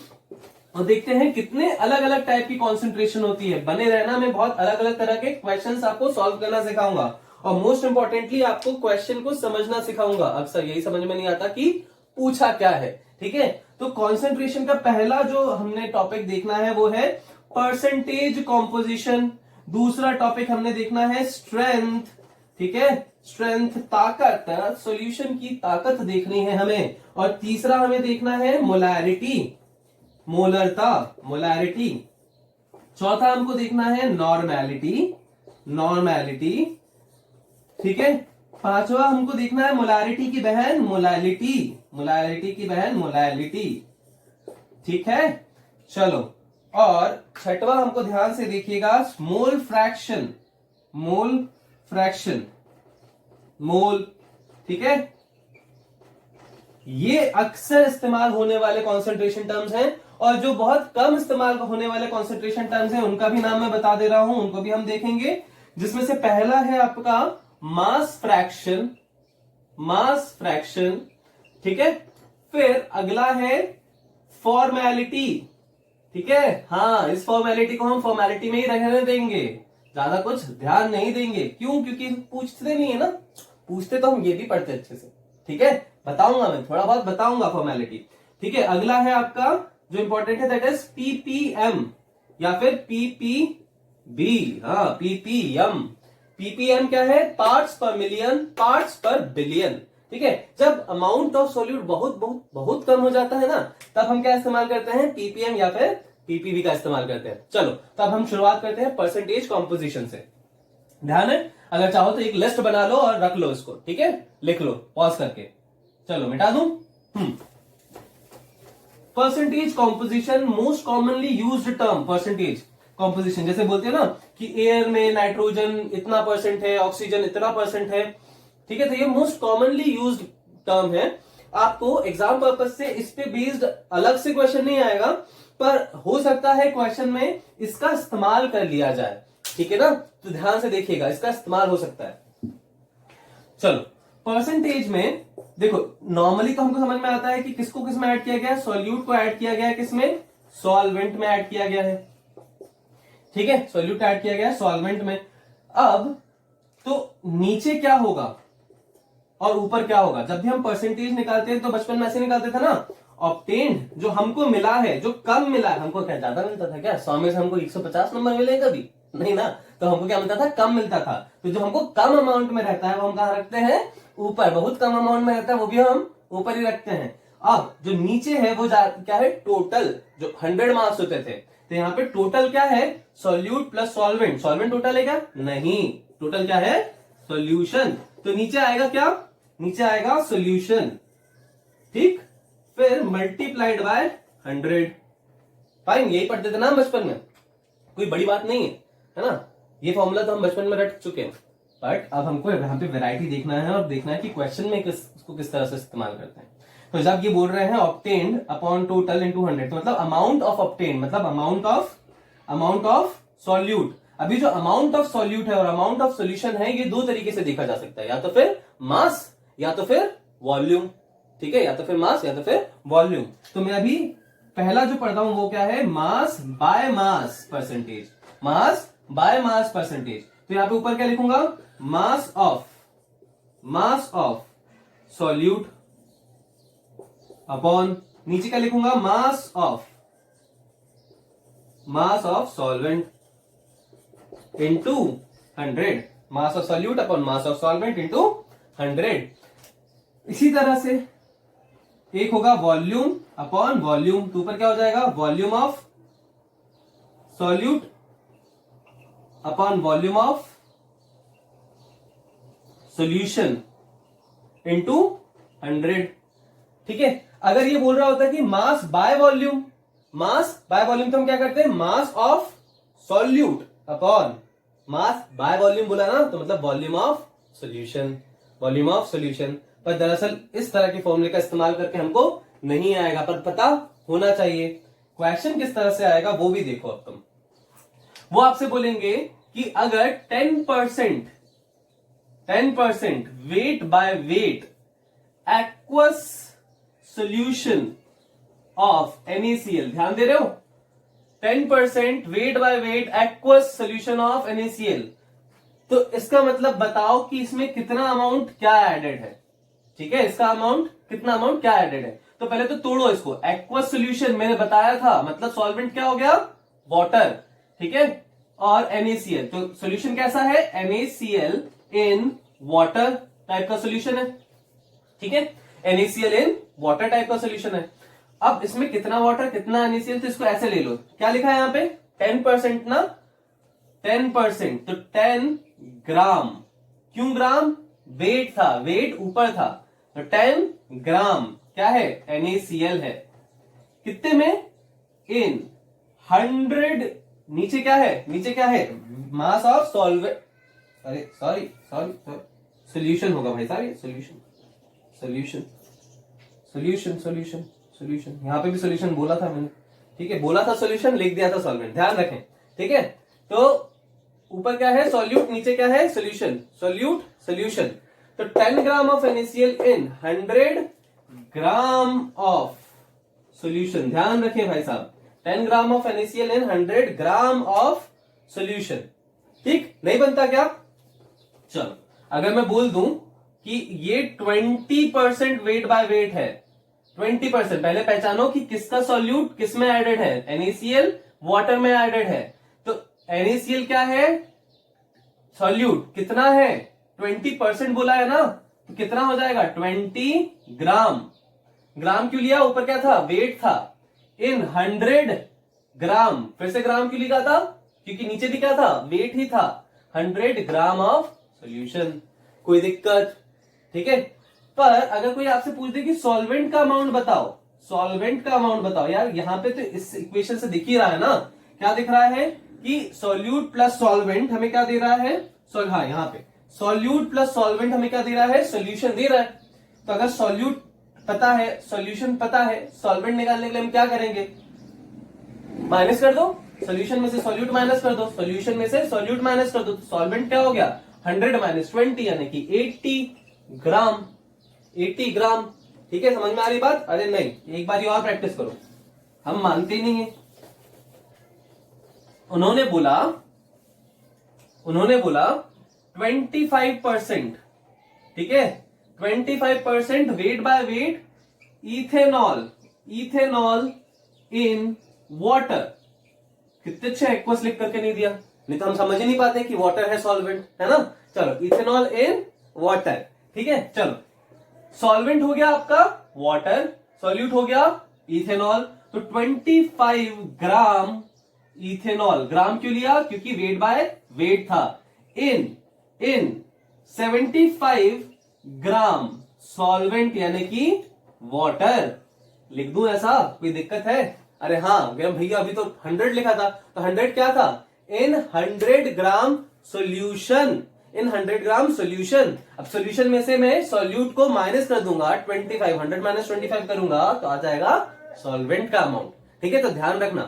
और देखते हैं कितने अलग अलग टाइप की कॉन्सेंट्रेशन होती है। बने रहना, मैं बहुत अलग अलग तरह के क्वेश्चंस आपको सॉल्व करना सिखाऊंगा और मोस्ट इंपॉर्टेंटली आपको क्वेश्चन को समझना सिखाऊंगा। अक्सर यही समझ में नहीं आता कि पूछा क्या है। ठीक है, तो कॉन्सेंट्रेशन का पहला जो हमने टॉपिक देखना है वो है परसेंटेज कॉम्पोजिशन। दूसरा टॉपिक हमने देखना है स्ट्रेंथ। ठीक है, स्ट्रेंथ ताकत, सॉल्यूशन की ताकत देखनी है हमें। और तीसरा हमें देखना है मोलैरिटी, मोलरता, मोलैरिटी। चौथा हमको देखना है नॉर्मैलिटी, नॉर्मैलिटी। ठीक है, पांचवा हमको देखना है मोलैरिटी की बहन मोलैलिटी, मोलैलिटी की बहन मोलैलिटी। ठीक है, चलो। और छठवा हमको ध्यान से देखिएगा मोल फ्रैक्शन, मोल फ्रैक्शन, मोल। ठीक है, ये अक्सर इस्तेमाल होने वाले कॉन्सेंट्रेशन टर्म्स हैं और जो बहुत कम इस्तेमाल होने वाले कॉन्सेंट्रेशन टर्म्स हैं उनका भी नाम मैं बता दे रहा हूं, उनको भी हम देखेंगे। जिसमें से पहला है आपका मास फ्रैक्शन, मास फ्रैक्शन। ठीक है, फिर अगला है फॉर्मेलिटी। ठीक है, हाँ, इस फॉर्मेलिटी को हम फॉर्मेलिटी में ही रहने देंगे, ज्यादा कुछ ध्यान नहीं देंगे। क्यों, क्योंकि पूछते नहीं है ना, पूछते तो हम ये भी पढ़ते अच्छे से। ठीक है, बताऊंगा मैं, थोड़ा बहुत बताऊंगा फॉर्मेलिटी। ठीक है, अगला है आपका जो इंपॉर्टेंट है दैट इज पीपीएम, या फिर पीपीबी, हाँ पीपीएम। पीपीएम क्या है? पार्ट्स पर मिलियन, पार्ट्स पर बिलियन। ठीक है, जब अमाउंट ऑफ सॉल्यूट बहुत बहुत बहुत कम हो जाता है ना, तब हम क्या इस्तेमाल करते हैं? पीपीएम या फिर पीपीबी का इस्तेमाल करते हैं। चलो तब हम शुरुआत करते हैं परसेंटेज कॉम्पोजिशन से। ध्यान है, अगर चाहो तो एक लिस्ट बना लो और रख लो इसको, ठीक है, लिख लो पॉज करके। चलो मिटा दूं। Percentage composition, most commonly used term percentage composition. जैसे बोलते हैं ना कि एयर में नाइट्रोजन इतना परसेंट है, ऑक्सीजन इतना परसेंट है, ठीक है, तो ये मोस्ट कॉमनली यूज्ड टर्म है। आपको एग्जाम पर्पज से इस पे बेस्ड अलग से क्वेश्चन नहीं आएगा, पर हो सकता है क्वेश्चन में इसका इस्तेमाल कर लिया जाए, ठीक है ना, तो ध्यान से देखिएगा, इसका इस्तेमाल हो सकता है। चलो परसेंटेज में देखो, नॉर्मली तो हमको समझ में आता है कि किसको किस में ऐड किया गया है, सॉल्यूट को ऐड किया गया है, किसमें? सॉल्वेंट में ऐड किया गया है, ठीक है, सॉल्यूट ऐड किया गया है सॉल्वेंट में। अब तो नीचे क्या होगा और ऊपर क्या होगा? जब भी हम परसेंटेज निकालते हैं तो बचपन में ऐसे निकालते थे ना, ऑब्टेन्ड, जो हमको मिला है, जो कम मिला है, हमको क्या ज्यादा मिलता था क्या? 100 में से हमको 150 नंबर मिले कभी? नहीं ना, तो हमको क्या मिलता था? कम मिलता था। तो जो हमको कम अमाउंट में रहता है वो हम कहां रखते हैं? ऊपर। बहुत कम अमाउंट में रहता है वो भी हम ऊपर ही रखते हैं। अब जो नीचे है वो क्या है? टोटल, जो 100 मार्क्स होते थे, तो यहाँ पे टोटल क्या है? Solute plus solvent. Solvent total है क्या? नहीं, टोटल क्या है? सॉल्यूशन। तो नीचे आएगा क्या? नीचे आएगा सॉल्यूशन, ठीक, फिर मल्टीप्लाइड बाय 100। फाइन, यही पढ़ते थे ना बचपन में, कोई बड़ी बात नहीं है ना, ये फॉर्मूला तो हम बचपन में रट चुके हैं। बट अब हमको यहाँ पे वैरायटी देखना है और देखना है कि क्वेश्चन में इसको किस तरह से इस्तेमाल करते हैं। तो जब ये बोल रहे हैं ऑब्टेन्ड अपॉन टोटल इनटू 100, तो मतलब अमाउंट ऑफ ऑब्टेन्ड मतलब अमाउंट ऑफ सॉल्यूट। अभी जो अमाउंट ऑफ सॉल्यूट है और अमाउंट ऑफ सॉल्यूशन है, ये दो तरीके से देखा जा सकता है, या तो फिर मास या तो फिर वॉल्यूम, ठीक है, या तो फिर मास या तो फिर वॉल्यूम। तो मैं अभी पहला जो पढ़ता हूं वो क्या है? Mass by mass percentage, mass by mass percentage. तो यहां पे ऊपर क्या लिखूंगा? मास ऑफ सॉल्यूट अपॉन, नीचे क्या लिखूंगा? Mass of solvent into 100। Mass of solute upon mass of solvent into 100। इसी तरह से एक होगा वॉल्यूम अपॉन वॉल्यूम, तो ऊपर क्या हो जाएगा? Volume of solute upon volume of solution into 100, ठीक है। अगर ये बोल रहा होता है कि मास बाय वॉल्यूम, तो हम क्या करते हैं? Mass of solute upon mass by volume बोला ना, तो मतलब वॉल्यूम ऑफ सॉल्यूशन। पर दरअसल इस तरह के फॉर्मूले का इस्तेमाल करके हमको नहीं आएगा, पर पता होना चाहिए। क्वेश्चन किस तरह से आएगा वो भी देखो। अब तुम वो आपसे बोलेंगे कि अगर 10% weight by weight aqueous solution of NaCl, ध्यान दे रहे हो, 10% weight by weight aqueous solution of NaCl, तो इसका मतलब बताओ कि इसमें कितना अमाउंट क्या एडेड है, ठीक है, इसका अमाउंट कितना अमाउंट क्या एडेड है। तो पहले तो तोड़ो इसको, एक्वस सॉल्यूशन मैंने बताया था, मतलब सॉल्वेंट क्या हो गया? वाटर, ठीक है, और NaCl, तो सॉल्यूशन कैसा है? NaCl इन वाटर टाइप का सॉल्यूशन है, ठीक है, NaCl इन वाटर टाइप का सॉल्यूशन है। अब इसमें कितना वाटर कितना NaCl, तो इसको ऐसे ले लो, क्या लिखा है यहाँ पे? 10% ना, 10%, तो 10 ग्राम, क्यों ग्राम? वेट था, वेट ऊपर था, तो 10 ग्राम क्या है? NaCl है। कितने में? इन 100, नीचे क्या है? नीचे क्या है? मास ऑफ सॉल्वेंट, अरे सॉरी सोल्यूशन होगा भाई साहब, सोल्यूशन यहां पे भी सोल्यूशन बोला था मैंने, ठीक है, बोला था सोल्यूशन, लिख दिया था सॉल्वेंट, ध्यान रखें, ठीक है। तो ऊपर क्या है? सॉल्यूट, नीचे क्या है? Solution, solution. तो 10 gram of NaCl in 100 gram of solution, ध्यान रखें भाई साहब, 10 gram of NaCl in 100 gram of solution, ठीक, नहीं बनता क्या? चलो अगर मैं बोल दूं कि ये 20% वेट बाय वेट है, 20%, पहले पहचानो कि किसका सॉल्यूट किस में एडेड है, NaCl वाटर में एडेड है। तो NaCl क्या है, सॉल्यूट कितना है, 20% बोला है ना, तो कितना हो जाएगा 20 ग्राम। ग्राम क्यों लिया, ऊपर क्या था, वेट था, इन 100 ग्राम, फिर से ग्राम क्यों लिखा था, क्योंकि नीचे भी क्या था, वेट ही था, 100 ग्राम ऑफ सॉल्यूशन। कोई दिक्कत, ठीक है। पर अगर कोई आपसे पूछ दे कि सॉल्वेंट का अमाउंट बताओ, सॉल्वेंट का अमाउंट बताओ, यार यहां पे तो इस इक्वेशन से दिख ही रहा है ना, क्या दिख रहा है कि सॉल्यूट प्लस सॉल्वेंट हमें क्या दे रहा है, हाँ यहाँ पे सॉल्यूट प्लस सॉल्वेंट हमें क्या दे रहा है, सॉल्यूशन दे रहा है। तो अगर सॉल्यूट पता है, सॉल्यूशन पता है, सॉल्वेंट निकालने के लिए हम क्या करेंगे, माइनस कर दो, सॉल्यूशन में से सॉल्यूट माइनस कर दो, सॉल्यूशन में से सॉल्यूट माइनस कर दो, तो सॉल्वेंट क्या हो गया 100 माइनस 20 यानी कि 80 ग्राम, 80 ग्राम। ठीक है, समझ में आ रही बात, अरे नहीं एक बार और प्रैक्टिस करो, हम मानते नहीं है। उन्होंने बोला 25%, ठीक है, 25% weight by weight ethanol in water. कितने अच्छे एक्वस लिख करके नहीं दिया, नहीं तो हम समझ ही नहीं पाते कि वाटर है सॉल्वेंट, है ना। चलो इथेनॉल इन वाटर, ठीक है। चलो सॉल्वेंट हो गया आपका वाटर, सॉल्यूट हो गया इथेनॉल, तो 25 ग्राम इथेनॉल, ग्राम क्यों लिया, क्योंकि वेट बाय वेट था, इन 75 ग्राम सॉल्वेंट यानी कि वाटर। लिख दूं ऐसा, कोई दिक्कत है, अरे हाँ भैया अभी तो 100 लिखा था, तो 100 क्या था, इन 100 ग्राम सोल्यूशन, इन 100 ग्राम सोल्यूशन। अब सोल्यूशन में से मैं सॉल्यूट को माइनस कर दूंगा, 25, 100 माइनस 25 करूंगा तो आ जाएगा सॉल्वेंट का अमाउंट। ठीक है, तो ध्यान रखना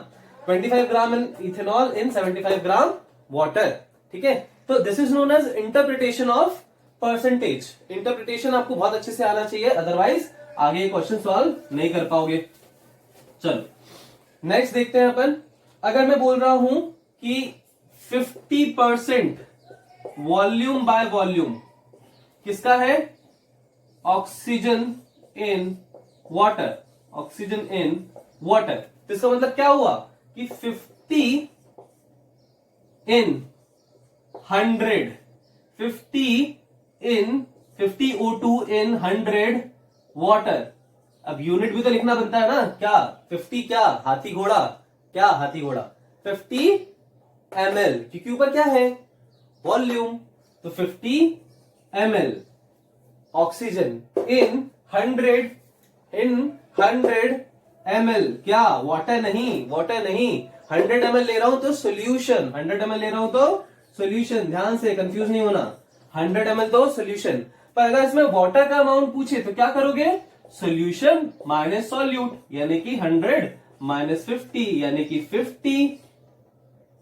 25 ग्राम इन इथेनॉल इन 75 ग्राम वाटर। ठीक है, तो this is known as interpretation of percentage. Interpretation आपको बहुत अच्छे से आना चाहिए, अदरवाइज आगे क्वेश्चन सॉल्व नहीं कर पाओगे। चलो नेक्स्ट देखते हैं अपन। अगर मैं बोल रहा हूं कि 50% वॉल्यूम बाय वॉल्यूम किसका है, oxygen in water, oxygen in water, तो इसका मतलब क्या हुआ कि 50 इन 100, 50 O2 इन 100 वाटर। अब यूनिट भी तो लिखना बनता है ना, क्या 50 क्या हाथी घोड़ा, क्या हाथी घोड़ा, 50 ml, क्योंकि ऊपर क्या है वॉल्यूम, तो 50 ml ऑक्सीजन इन 100 ml, क्या वाटर नहीं, वाटर नहीं, 100 ml ले रहा हूं तो सोल्यूशन, 100 ml ले रहा हूं तो सोल्यूशन, ध्यान से कंफ्यूज नहीं होना, 100 ml तो सोल्यूशन। पर अगर इसमें वाटर का अमाउंट पूछे तो क्या करोगे, सोल्यूशन माइनस सॉल्यूट, यानी कि 100 माइनस 50 यानी कि 50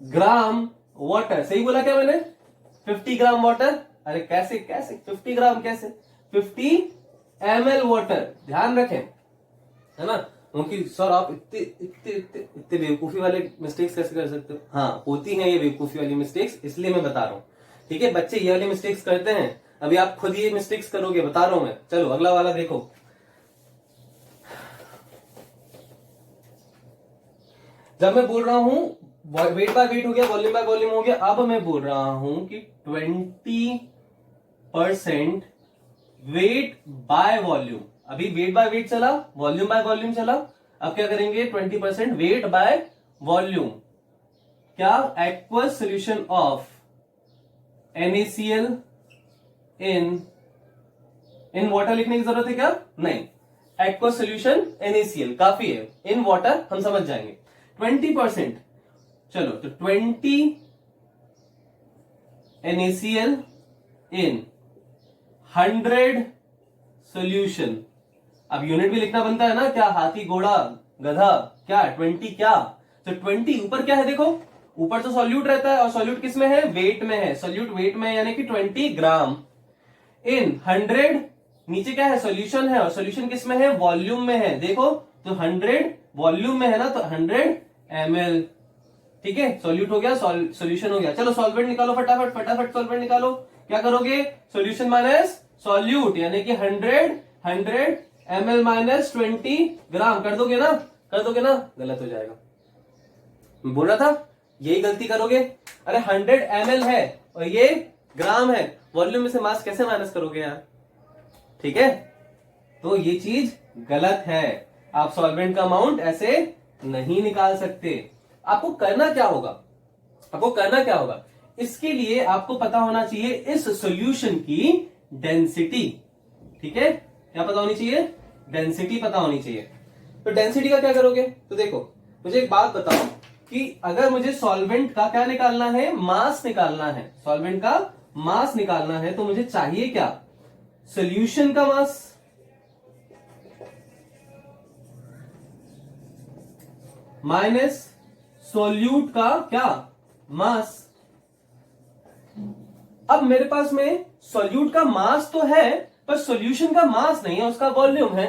ग्राम वाटर। सही बोला क्या मैंने, 50 ग्राम वाटर, अरे कैसे 50 ग्राम कैसे, 50 ml वाटर, ध्यान रखें, है ना। क्योंकि सर आप इतने बेवकूफी वाले मिस्टेक्स कैसे कर सकते हो, हाँ होती हैं ये बेवकूफी वाली मिस्टेक्स, इसलिए मैं बता रहा हूं। ठीक है, बच्चे ये वाली मिस्टेक्स करते हैं, अभी आप खुद ये मिस्टेक्स करोगे, बता रहा हूं मैं। चलो अगला वाला देखो, जब मैं बोल रहा हूं वेट बाय वेट हो गया, वॉल्यूम बाय वॉल्यूम हो गया, अब मैं बोल रहा हूं कि 20% वेट बाय वॉल्यूम। अभी वेट बाय वेट चला, वॉल्यूम बाय वॉल्यूम चला, अब क्या करेंगे 20% वेट बाय वॉल्यूम, क्या aqueous solution of NaCl in water लिखने की जरूरत है क्या, नहीं, एक्वस सोल्यूशन NaCl काफी है, इन वाटर हम समझ जाएंगे। 20%, चलो तो 20 NaCl इन 100 सोल्यूशन। अब यूनिट भी लिखना बनता है ना, क्या हाथी घोड़ा गधा, क्या 20 क्या, तो 20 ऊपर क्या है देखो, ऊपर तो सॉल्यूट रहता है, और सॉल्यूट किस में है, वेट में है, सॉल्यूट वेट में यानी कि 20 ग्राम इन 100, नीचे क्या है सॉल्यूशन है, और सॉल्यूशन किस में है, वॉल्यूम में है, देखो तो 100 वॉल्यूम में है ना, तो 100 ml। ठीक है, सॉल्यूट हो गया, सॉल्यूशन हो गया। चलो सॉल्वेंट निकालो फटाफट, फटाफट सॉल्वेंट निकालो, क्या करोगे, सॉल्यूशन माइनस सॉल्यूट यानी कि 100 ml माइनस 20 ग्राम, कर दोगे ना, गलत हो जाएगा, बोल रहा था यही गलती करोगे। अरे 100 ml है और ये ग्राम है, वॉल्यूम में से मास कैसे माइनस करोगे यार? ठीक है, तो ये चीज गलत है। आप सॉल्वेंट का अमाउंट ऐसे नहीं निकाल सकते। आपको करना क्या होगा, इसके लिए आपको पता होना चाहिए इस सॉल्यूशन की डेंसिटी। ठीक है, क्या पता होनी चाहिए? डेंसिटी पता होनी चाहिए। तो डेंसिटी का क्या करोगे? तो देखो, मुझे एक बात बताओ कि अगर मुझे सॉल्वेंट का क्या निकालना है, मास निकालना है, सॉल्वेंट का मास निकालना है, तो मुझे चाहिए क्या? सॉल्यूशन का मास माइनस सॉल्यूट का क्या? मास। अब मेरे पास में सॉल्यूट का मास तो है, पर सॉल्यूशन का मास नहीं है, उसका वॉल्यूम है।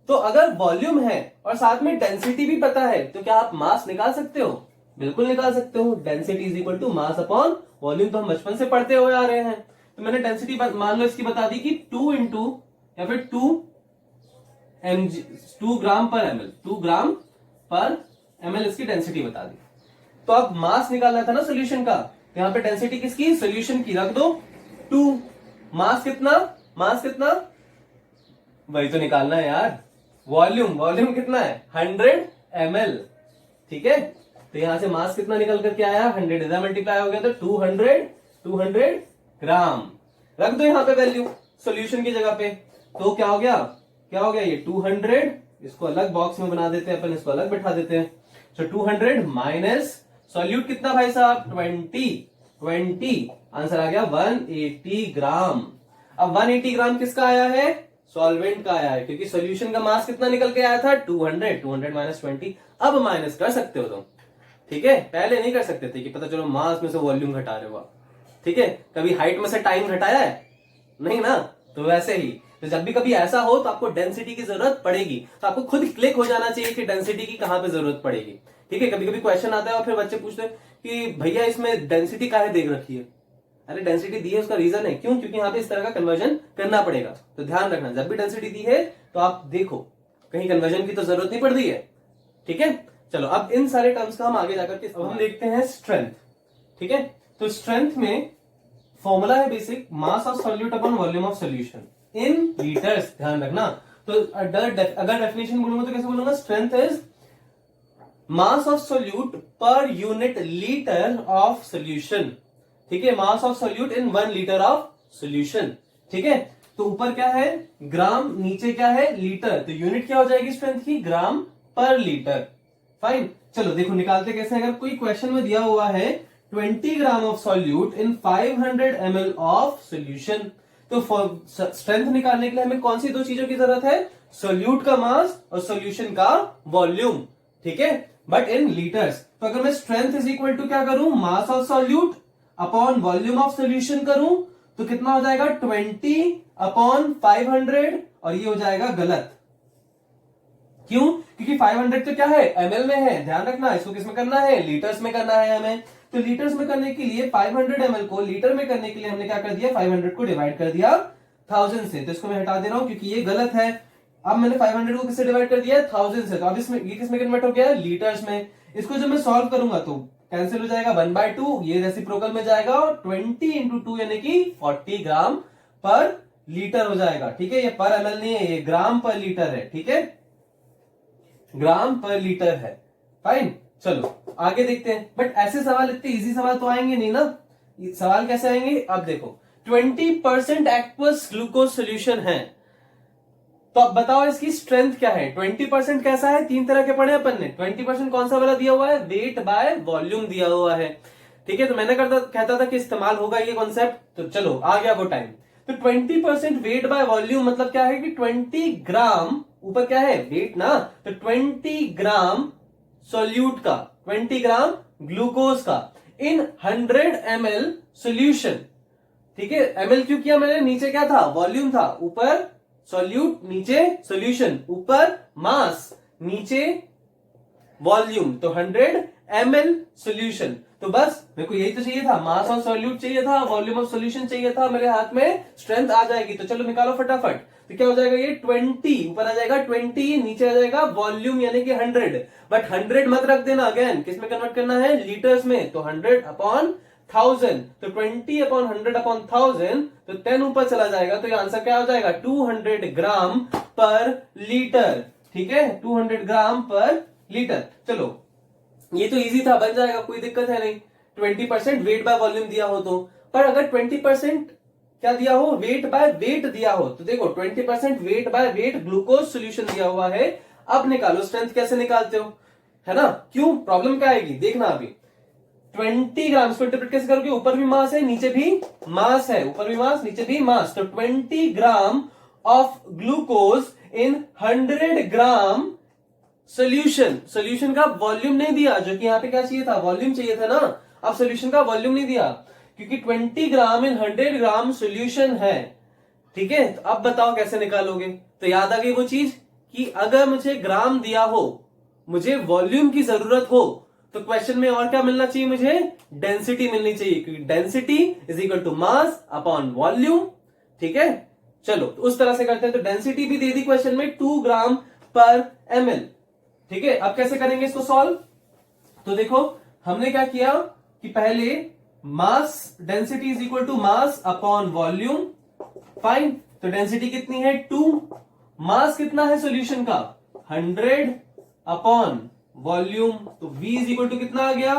तो अगर वॉल्यूम है और साथ में डेंसिटी भी पता है, तो क्या आप मास निकाल सकते हो? बिल्कुल निकाल सकते हो। Density is equal to mass upon volume, तो हम बचपन से पढ़ते हुए आ रहे हैं। तो मैंने डेंसिटी मान लो इसकी बता दी कि 2 इंटू या फिर 2 ग्राम पर एमएल, 2 ग्राम पर एमएल इसकी डेंसिटी बता दी। तो अब मास निकालना था ना सोल्यूशन का, तो यहां पे डेंसिटी किसकी? सोल्यूशन की रख दो 2। मास कितना? वही तो निकालना है यार। वॉल्यूम कितना है? 100 ml। ठीक है, तो यहां से मास कितना निकल करके आया? 100 इधर मल्टीप्लाई हो गया तो 200 ग्राम। रख दो यहां पे वैल्यू सॉल्यूशन की जगह पे। तो क्या हो गया ये 200, इसको अलग बॉक्स में बना देते हैं अपन, इसको अलग बैठा देते हैं। तो 200 माइनस सॉल्यूट कितना भाई साहब? 20। आंसर आ गया 180 ग्राम। अब 180 ग्राम किसका आया है? सॉल्वेंट का आया है, क्योंकि सॉल्यूशन का मास कितना निकल के आया था? 200 माइनस 20। अब माइनस कर सकते हो तुम। ठीक है, पहले नहीं कर सकते थे कि पता चलो मास में से वॉल्यूम घटा रहे हो आप। ठीक है, कभी हाइट में से टाइम घटाया है? नहीं ना। तो वैसे ही तो जब भी कभी ऐसा हो तो आपको डेंसिटी की जरूरत पड़ेगी, तो आपको खुद क्लिक हो जाना चाहिए कि डेंसिटी की कहां पे जरूरत पड़ेगी। ठीक है, कभी कभी क्वेश्चन आता है और फिर बच्चे पूछते हैं कि भैया इसमें डेंसिटी काहे दे रखी है? अरे डेंसिटी दी है, उसका रीजन है। क्यों? क्योंकि यहाँ पे इस तरह का कन्वर्जन करना पड़ेगा। तो ध्यान रखना, जब भी डेंसिटी दी है तो आप देखो कहीं कन्वर्जन की तो जरूरत नहीं पड़ रही है। ठीक है, चलो अब इन सारे टर्म्स का हम आगे जाकर के अब हम देखते हैं स्ट्रेंथ। ठीक है, तो स्ट्रेंथ में फॉर्मूला है basic, mass of solute upon volume of solution in litres. ध्यान रखना। तो अगर डेफिनेशन बोलूंगा तो कैसे बोलूंगा? Strength is mass of solute per unit litre of solution. ठीक है, mass of solute in 1 litre of solution. ठीक है, तो ऊपर क्या है? ग्राम, नीचे क्या है? लीटर। तो यूनिट क्या हो जाएगी स्ट्रेंथ की? ग्राम पर लीटर। फाइन, चलो देखो निकालते कैसे। अगर कोई क्वेश्चन में दिया हुआ है 20 gram of solute in 500 ml of solution, तो स्ट्रेंथ निकालने के लिए हमें कौन सी दो चीजों की जरूरत है? सॉल्यूट का मास और सॉल्यूशन का वॉल्यूम। ठीक है, बट इन लीटर्स। तो अगर मैं स्ट्रेंथ इज इक्वल टू क्या करूं? Mass of solute upon volume of solution करूं तो कितना हो जाएगा? 20 अपॉन 500, और ये हो जाएगा गलत। क्यों? क्योंकि 500 तो क्या है? एमएल में है। ध्यान रखना, इसको किसमें करना है? लीटर्स में करना है हमें। तो लीटर्स में करने के लिए 500 ml को लीटर में करने के लिए हमने क्या कर दिया? 500 को डिवाइड कर दिया 1000 से। तो इसको मैं हटा दे रहा हूं क्योंकि ये गलत है। अब मैंने 500 को किससे डिवाइड कर दिया? 1000 से। तो अब इसमें ये किसमें कन्वर्ट हो गया? लीटर्स में। इसको जब मैं सॉल्व करूंगा तो कैंसिल हो जाएगा 1/2, ये रेसिप्रोकल में जाएगा और 20 इंटू 2 यानी कि 40 ग्राम पर लीटर हो जाएगा। ठीक है, ये पर एमएल नहीं है, ये ग्राम पर लीटर है। ठीक है, ग्राम पर लीटर है। फाइन, चलो आगे देखते हैं। बट ऐसे सवाल, इतने इजी सवाल तो आएंगे नहीं ना। सवाल कैसे आएंगे? अब देखो 20% एक्वस ग्लूकोज सोल्यूशन है, तो अब बताओ इसकी स्ट्रेंथ क्या है? 20% कैसा है? 3 तरह के पढ़े अपन ने। 20% कौन सा वाला दिया हुआ है? वेट बाय वॉल्यूम दिया हुआ है। ठीक है, तो मैंने कहता था कि इस्तेमाल होगा ये कॉन्सेप्ट, तो चलो आ गया वो टाइम। तो 20% वेट बाय वॉल्यूम मतलब क्या है कि 20 ग्राम, ऊपर क्या है? वेट ना, तो 20 ग्राम सॉल्यूट का, 20 ग्राम ग्लूकोज का इन 100 ml सोल्यूशन। ठीक है, एमएल क्यों किया मैंने? नीचे क्या था? वॉल्यूम था, ऊपर सॉल्यूट, नीचे सॉल्यूशन, ऊपर मास, नीचे वॉल्यूम। तो 100 ml सॉल्यूशन। तो बस मेरे को यही तो चाहिए था, मास ऑफ सॉल्यूट चाहिए था, वॉल्यूम ऑफ सॉल्यूशन चाहिए था, मेरे हाथ में स्ट्रेंथ आ जाएगी। तो चलो निकालो फटाफट। तो क्या हो जाएगा, ये 20 ऊपर आ जाएगा, 20 नीचे आ जाएगा वॉल्यूम यानी कि 100। बट 100 मत रख देना, अगेन किस में कन्वर्ट करना है, लीटर्स में। तो 100 अपॉन 1000, तो 20 अपॉन 100 अपॉन 1000, तो 10 ऊपर चला जाएगा। तो ये आंसर क्या हो जाएगा, 200 ग्राम पर लीटर। ठीक है, 200 ग्राम पर लीटर। चलो ये तो इजी था, बन जाएगा, कोई दिक्कत है नहीं। 20% वेट बाय वॉल्यूम दिया हो तो। पर अगर 20% क्या दिया हो, वेट बाय वेट दिया हो, तो देखो 20% weight by weight glucose solution दिया हुआ है। अब निकालो स्ट्रेंथ, कैसे निकालते हो, है ना। क्यों, प्रॉब्लम क्या आएगी देखना। अभी 20 ग्राम को इंटरप्रेट कैसे करोगे, ऊपर भी मास है नीचे भी मास है, ऊपर भी मास नीचे भी मास। तो 20 gram of glucose in 100 gram solution का वॉल्यूम नहीं दिया, जो कि यहाँ पे क्या चाहिए था, वॉल्यूम चाहिए था ना। अब सोल्यूशन का वॉल्यूम नहीं दिया, क्योंकि 20 ग्राम इन 100 ग्राम सोल्यूशन है। ठीक है, तो अब बताओ कैसे निकालोगे। तो याद आ गई वो चीज कि अगर मुझे ग्राम दिया हो, मुझे वॉल्यूम की जरूरत हो, तो क्वेश्चन में और क्या मिलना चाहिए, मुझे डेंसिटी मिलनी चाहिए, क्योंकि density is equal to mass upon volume. ठीक है, चलो तो उस तरह से करते हैं। तो डेंसिटी भी दे दी क्वेश्चन में, 2 ग्राम पर ml। ठीक है, अब कैसे करेंगे इसको सॉल्व। तो देखो हमने क्या किया कि पहले mass density is equal to mass upon volume. Fine, तो डेंसिटी कितनी है 2, मास कितना है सॉल्यूशन का 100 अपॉन वॉल्यूम। तो V इज इक्वल टू कितना आ गया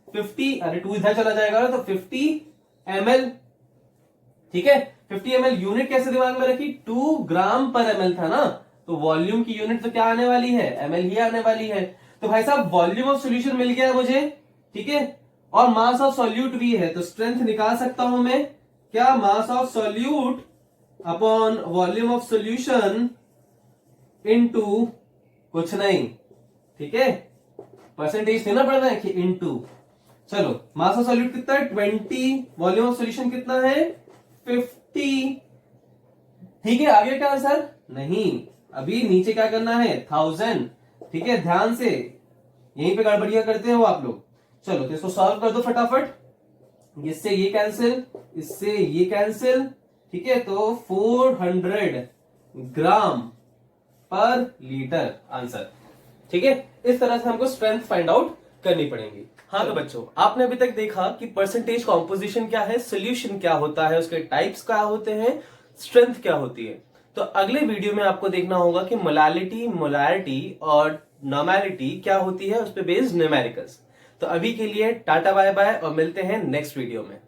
50, अरे 2 इधर चला जाएगा तो 50 ml। ठीक है, 50 ml। यूनिट कैसे दिमाग में रखी, 2 ग्राम पर ml था ना, तो वॉल्यूम की यूनिट तो क्या आने वाली है, ml ही आने वाली है। तो भाई साहब वॉल्यूम ऑफ सॉल्यूशन मिल गया मुझे, ठीक है, और मास ऑफ सॉल्यूट भी है। तो स्ट्रेंथ निकाल सकता हूं मैं, क्या, mass of solute upon volume of solution into कुछ नहीं, ठीक है, परसेंटेज देना पड़ता है कि इनटू। चलो मास ऑफ सॉल्यूट कितना है 20, वॉल्यूम ऑफ सॉल्यूशन कितना है 50। ठीक है, आगे क्या आंसर, नहीं, अभी नीचे क्या करना है 1000। ठीक है, ध्यान से यहीं पे गड़बड़ियां करते हो आप लोग। चलो तो इसको सॉल्व कर दो फटाफट, इससे ये कैंसिल, इससे ये कैंसिल। ठीक है, तो 400 ग्राम पर लीटर आंसर। ठीक है, इस तरह से हमको स्ट्रेंथ फाइंड आउट करनी पड़ेगी। हाँ तो बच्चों, आपने अभी तक देखा कि परसेंटेज कॉम्पोजिशन क्या है, सोल्यूशन क्या होता है, उसके टाइप्स क्या होते हैं, स्ट्रेंथ क्या होती है। तो अगले वीडियो में आपको देखना होगा कि मोलालिटी, मोलारिटी और नॉर्मेलिटी क्या होती है, उस पर बेस्ड न्यूमेरिकल्स। तो अभी के लिए टाटा बाय बाय और मिलते हैं नेक्स्ट वीडियो में।